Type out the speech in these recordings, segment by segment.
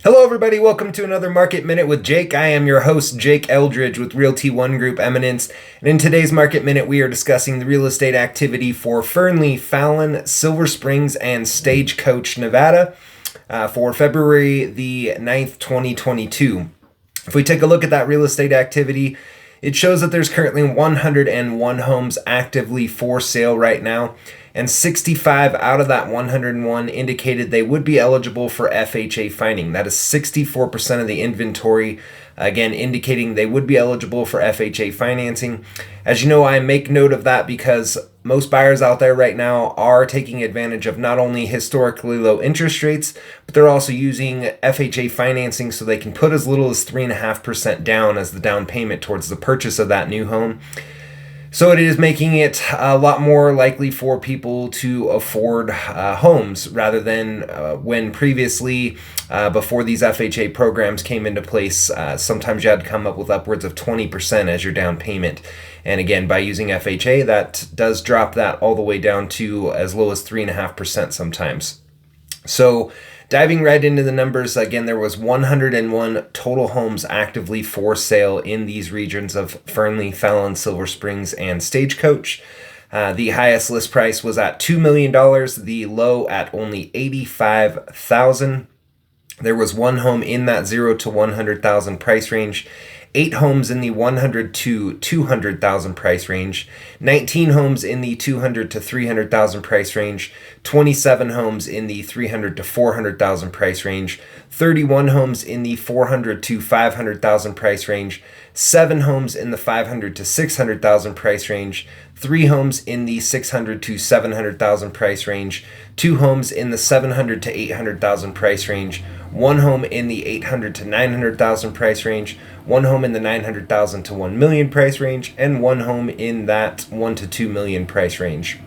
Hello, everybody. Welcome to another Market Minute with Jake. I am your host, Jake Eldridge with Realty One Group Eminence. And in today's Market Minute, we are discussing the real estate activity for Fernley, Fallon, Silver Springs, and Stagecoach, Nevada for February the 9th, 2022. If we take a look at that real estate activity, it shows that there's currently 101 homes actively for sale right now, and 65 out of that 101 indicated they would be eligible for FHA financing. That is 64% of the inventory, again, indicating they would be eligible for FHA financing. As you know, I make note of that because most buyers out there right now are taking advantage of not only historically low interest rates, but they're also using FHA financing so they can put as little as 3.5% down as the down payment towards the purchase of that new home. So it is making it a lot more likely for people to afford homes rather than when previously, before these FHA programs came into place, sometimes you had to come up with upwards of 20% as your down payment. And again, by using FHA, that does drop that all the way down to as low as 3.5% sometimes. So diving right into the numbers, again, there was 101 total homes actively for sale in these regions of Fernley, Fallon, Silver Springs, and Stagecoach. The highest list price was at $2 million, the low at only $85,000. There was one home in that 0 to 100,000 price range, 8 homes in the 100 to 200,000 price range, 19 homes in the 200 to 300,000 price range, 27 homes in the 300 to 400,000 price range, 31 homes in the 400 to 500,000 price range, 7 homes in the 500 to 600,000 price range, 3 homes in the 600 to 700,000 price range, 2 homes in the 700 to 800,000 price range, 1 home in the 800 to 900,000 price range, 1 home in the 900,000 to 1 million price range, and 1 home in that 1 to 2 million price range.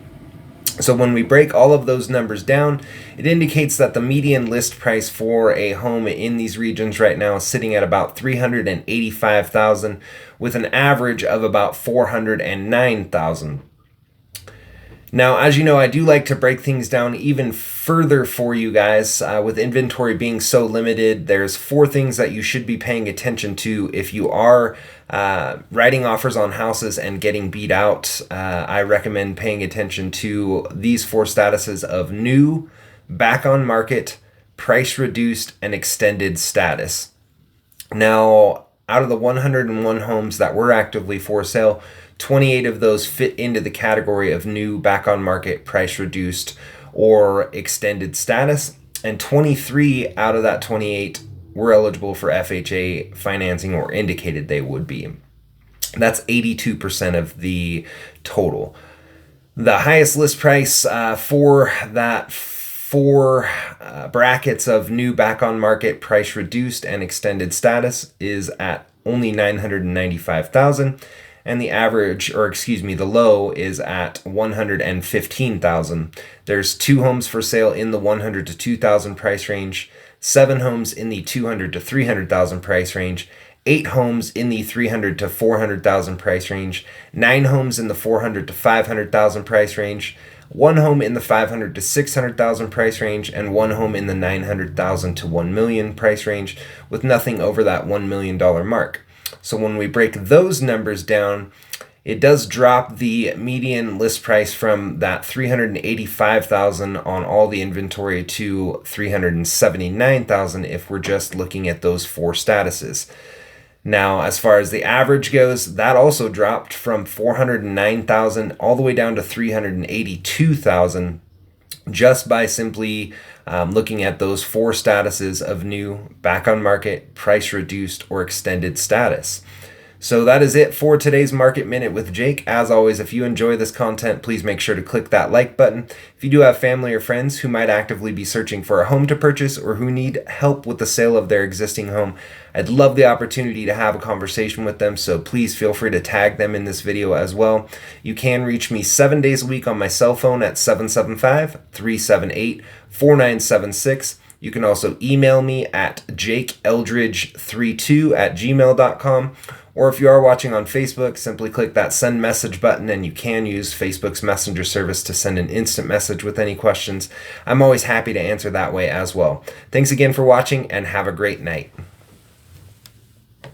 So when we break all of those numbers down, it indicates that the median list price for a home in these regions right now is sitting at about $385,000 with an average of about $409,000. Now, as you know, I do like to break things down even further for you guys. With inventory being so limited, there's 4 things that you should be paying attention to if you are writing offers on houses and getting beat out. I recommend paying attention to these 4 statuses of new, back on market, price reduced, and extended status. Now, out of the 101 homes that were actively for sale, 28 of those fit into the category of new, back on market, price reduced, or extended status, and 23 out of that 28 were eligible for FHA financing or indicated they would be. That's 82% of the total. The highest list price for that 4 brackets of new, back on market, price reduced, and extended status is at only $995,000. And the the low is at $115,000. There's 2 homes for sale in the 100 to 2,000 price range, 7 homes in the 200 to 300,000 price range, 8 homes in the 300 to 400,000 price range, 9 homes in the 400 to 500,000 price range, 1 home in the 500 to 600,000 price range, and 1 home in the 900,000 to 1 million price range, with nothing over that $1 million mark. So when we break those numbers down, it does drop the median list price from that $385,000 on all the inventory to $379,000 if we're just looking at those 4 statuses. Now, as far as the average goes, that also dropped from $409,000 all the way down to $382,000 just by simply looking at those 4 statuses of new, back on market, price reduced, or extended status. So that is it for today's Market Minute with Jake. As always, if you enjoy this content, please make sure to click that like button. If you do have family or friends who might actively be searching for a home to purchase or who need help with the sale of their existing home, I'd love the opportunity to have a conversation with them, so please feel free to tag them in this video as well. You can reach me 7 days a week on my cell phone at 775-378-4976. You can also email me at jakeeldridge32@gmail.com, Or if you are watching on Facebook, simply click that send message button and you can use Facebook's messenger service to send an instant message with any questions. I'm always happy to answer that way as well. Thanks again for watching and have a great night.